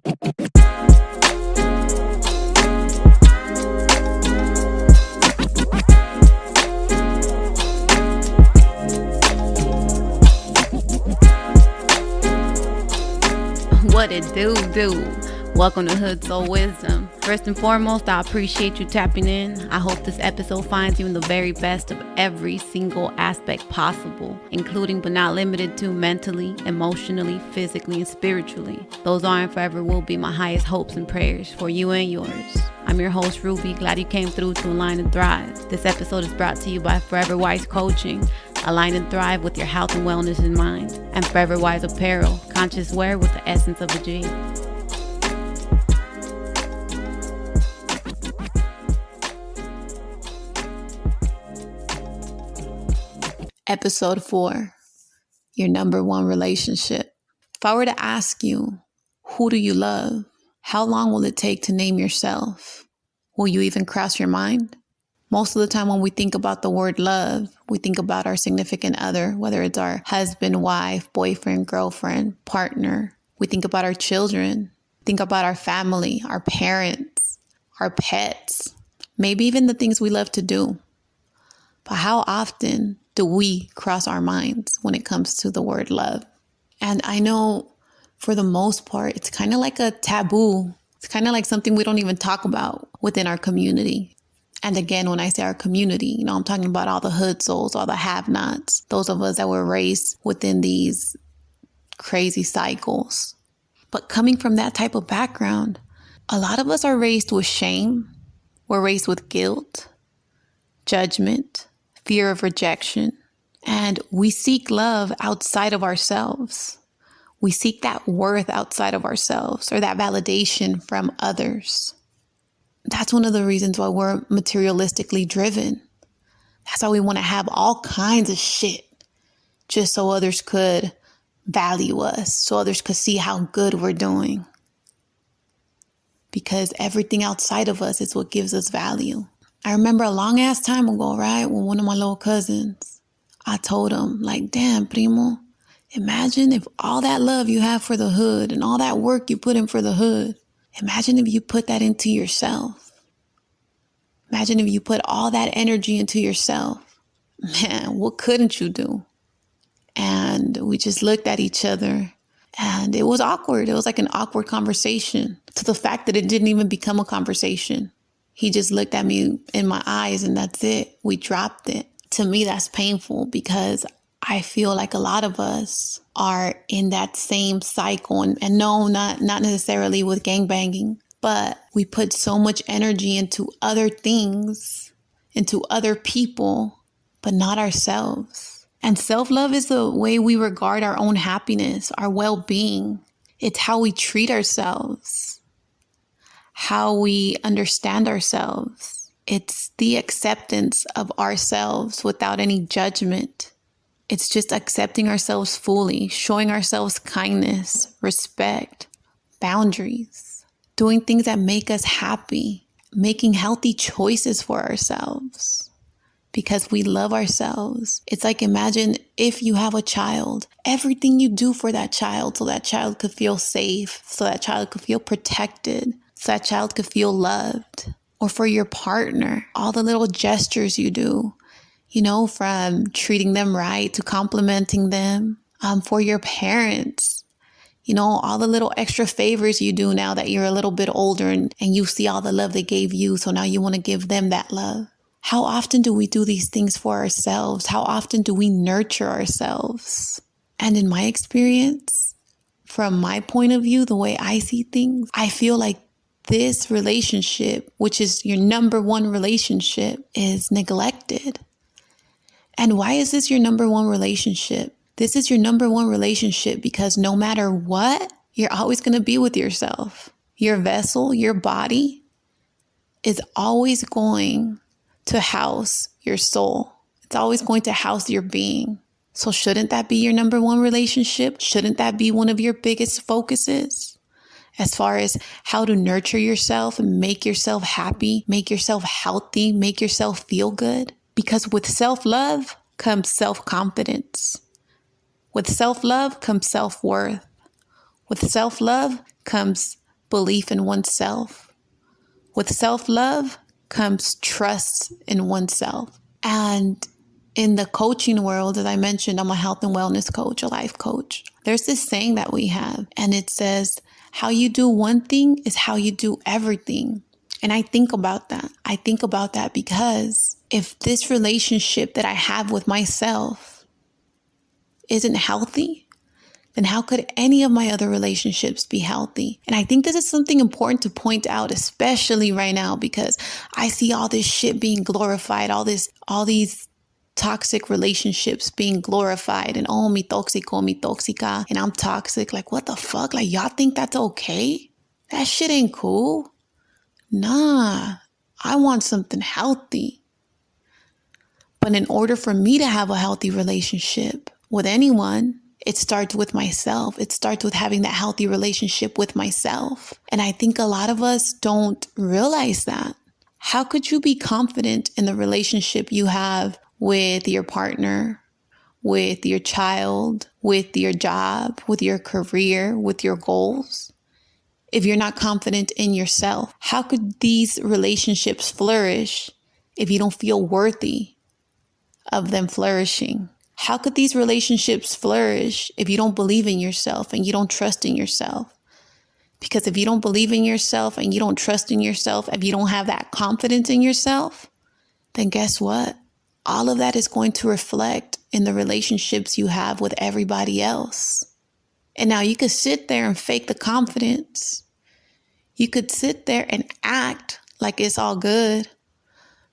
What it do? Welcome to HoodSoul Wisdom. First and foremost, I appreciate you tapping in. I hope this episode finds you in the very best of every single aspect possible, including but not limited to mentally, emotionally, physically, and spiritually. Those are and forever will be my highest hopes and prayers for you and yours. I'm your host, Ruby. Glad you came through to Align and Thrive. This episode is brought to you by Forever Wise Coaching. Align and thrive with your health and wellness in mind. And Forever Wise Apparel, conscious wear with the essence of a G. Episode 4, your number one relationship. If I were to ask you, who do you love? How long will it take to name yourself? Will you even cross your mind? Most of the time when we think about the word love, we think about our significant other, whether it's our husband, wife, boyfriend, girlfriend, partner. We think about our children, think about our family, our parents, our pets, maybe even the things we love to do. But how often do we cross our minds when it comes to the word love? And I know for the most part, it's kind of like a taboo. It's kind of like something we don't even talk about within our community. And again, when I say our community, I'm talking about all the hood souls, all the have-nots, those of us that were raised within these crazy cycles. But coming from that type of background, a lot of us are raised with shame. We're raised with guilt, judgment, fear of rejection, and we seek love outside of ourselves. We seek that worth outside of ourselves or that validation from others. That's one of the reasons why we're materialistically driven. That's why we want to have all kinds of shit just so others could value us, so others could see how good we're doing. Because everything outside of us is what gives us value. I remember a long ass time ago, right, when one of my little cousins, I told him, like, damn, primo, imagine if all that love you have for the hood and all that work you put in for the hood, imagine if you put that into yourself. Imagine if you put all that energy into yourself. Man, what couldn't you do? And we just looked at each other and it was awkward. It was like an awkward conversation to the fact that it didn't even become a conversation. He just looked at me in my eyes and that's it. We dropped it. To me, that's painful because I feel like a lot of us are in that same cycle. And no, not necessarily with gangbanging, but we put so much energy into other things, into other people, but not ourselves. And self-love is the way we regard our own happiness, our well-being. It's how we treat ourselves, how we understand ourselves. It's the acceptance of ourselves without any judgment. It's just accepting ourselves fully, showing ourselves kindness, respect, boundaries, doing things that make us happy, making healthy choices for ourselves because we love ourselves. It's like, imagine if you have a child, everything you do for that child so that child could feel safe, so that child could feel protected, so that child could feel loved. Or for your partner, all the little gestures you do, from treating them right to complimenting them. For your parents, all the little extra favors you do now that you're a little bit older and you see all the love they gave you. So now you want to give them that love. How often do we do these things for ourselves? How often do we nurture ourselves? And in my experience, from my point of view, the way I see things, I feel like this relationship, which is your number one relationship, is neglected. And why is this your number one relationship? This is your number one relationship because no matter what, you're always going to be with yourself. Your vessel, your body is always going to house your soul. It's always going to house your being. So shouldn't that be your number one relationship? Shouldn't that be one of your biggest focuses? As far as how to nurture yourself and make yourself happy, make yourself healthy, make yourself feel good. Because with self-love comes self-confidence. With self-love comes self-worth. With self-love comes belief in oneself. With self-love comes trust in oneself. And in the coaching world, as I mentioned, I'm a health and wellness coach, a life coach. There's this saying that we have, and it says, how you do one thing is how you do everything. And I think about that. I think about that because if this relationship that I have with myself isn't healthy, then how could any of my other relationships be healthy? And I think this is something important to point out, especially right now, because I see all this shit being glorified, all these toxic relationships being glorified, and oh, mi tóxico, mi tóxica, and I'm toxic. Like, what the fuck? Like, y'all think that's okay? That shit ain't cool. Nah, I want something healthy. But in order for me to have a healthy relationship with anyone, it starts with myself. It starts with having that healthy relationship with myself. And I think a lot of us don't realize that. How could you be confident in the relationship you have with your partner, with your child, with your job, with your career, with your goals, if you're not confident in yourself? How could these relationships flourish if you don't feel worthy of them flourishing? How could these relationships flourish if you don't believe in yourself and you don't trust in yourself? Because if you don't believe in yourself and you don't trust in yourself, if you don't have that confidence in yourself, then guess what? All of that is going to reflect in the relationships you have with everybody else. And now you could sit there and fake the confidence. You could sit there and act like it's all good.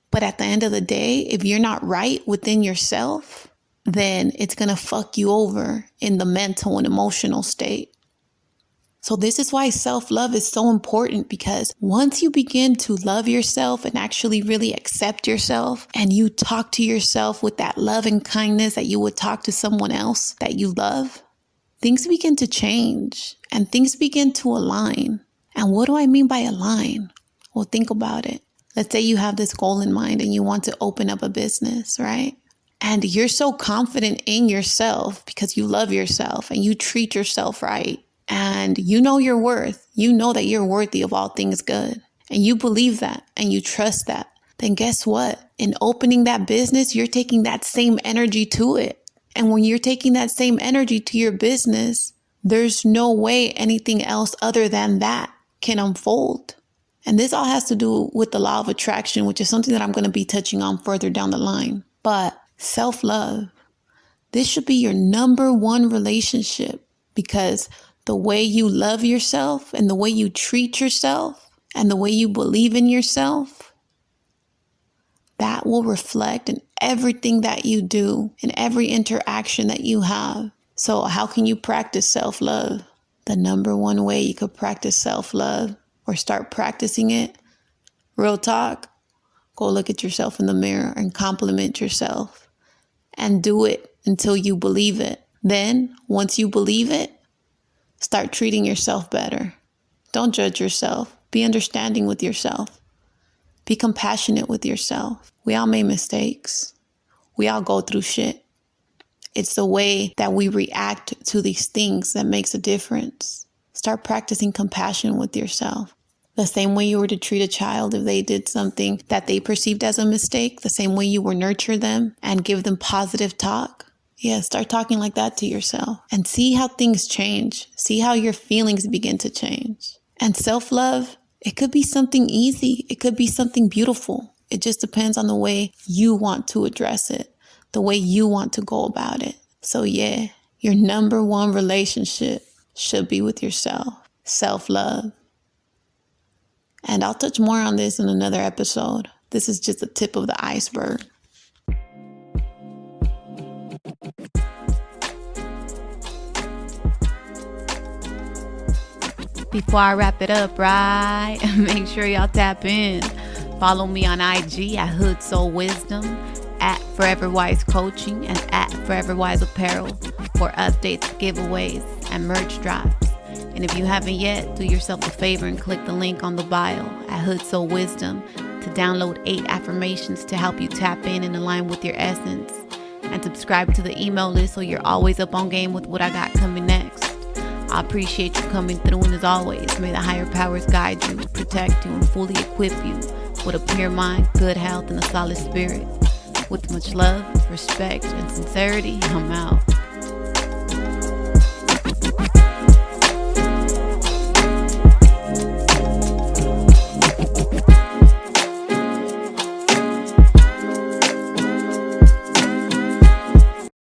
But at the end of the day, if you're not right within yourself, then it's going to fuck you over in the mental and emotional state. So this is why self-love is so important, because once you begin to love yourself and actually really accept yourself, and you talk to yourself with that love and kindness that you would talk to someone else that you love, things begin to change and things begin to align. And what do I mean by align? Well, think about it. Let's say you have this goal in mind and you want to open up a business, right? And you're so confident in yourself because you love yourself and you treat yourself right. And you know your worth. You know that you're worthy of all things good. And you believe that and you trust that. Then guess what? In opening that business, you're taking that same energy to it. And when you're taking that same energy to your business, there's no way anything else other than that can unfold. And this all has to do with the law of attraction, which is something that I'm going to be touching on further down the line. But self-love, this should be your number one relationship, because the way you love yourself and the way you treat yourself and the way you believe in yourself, that will reflect in everything that you do, in every interaction that you have. So how can you practice self-love? The number one way you could practice self-love or start practicing it, real talk, go look at yourself in the mirror and compliment yourself. And do it until you believe it. Then, once you believe it, start treating yourself better. Don't judge yourself. Be understanding with yourself. Be compassionate with yourself. We all make mistakes. We all go through shit. It's the way that we react to these things that makes a difference. Start practicing compassion with yourself. The same way you were to treat a child if they did something that they perceived as a mistake, the same way you would nurture them and give them positive talk. Yeah, start talking like that to yourself and see how things change. See how your feelings begin to change. And self-love, it could be something easy. It could be something beautiful. It just depends on the way you want to address it, the way you want to go about it. So yeah, your number one relationship should be with yourself. Self-love. And I'll touch more on this in another episode. This is just the tip of the iceberg. Before I wrap it up, right? Make sure y'all tap in. Follow me on IG at HoodSoul Wisdom, at Forever Wise Coaching, and at Forever Wise Apparel for updates, giveaways, and merch drops. And if you haven't yet, do yourself a favor and click the link on the bio at HoodSoul Wisdom to download 8 affirmations to help you tap in and align with your essence. And subscribe to the email list so you're always up on game with what I got coming next. I appreciate you coming through, and as always, may the higher powers guide you, protect you, and fully equip you with a pure mind, good health, and a solid spirit. With much love, respect, and sincerity, I'm out.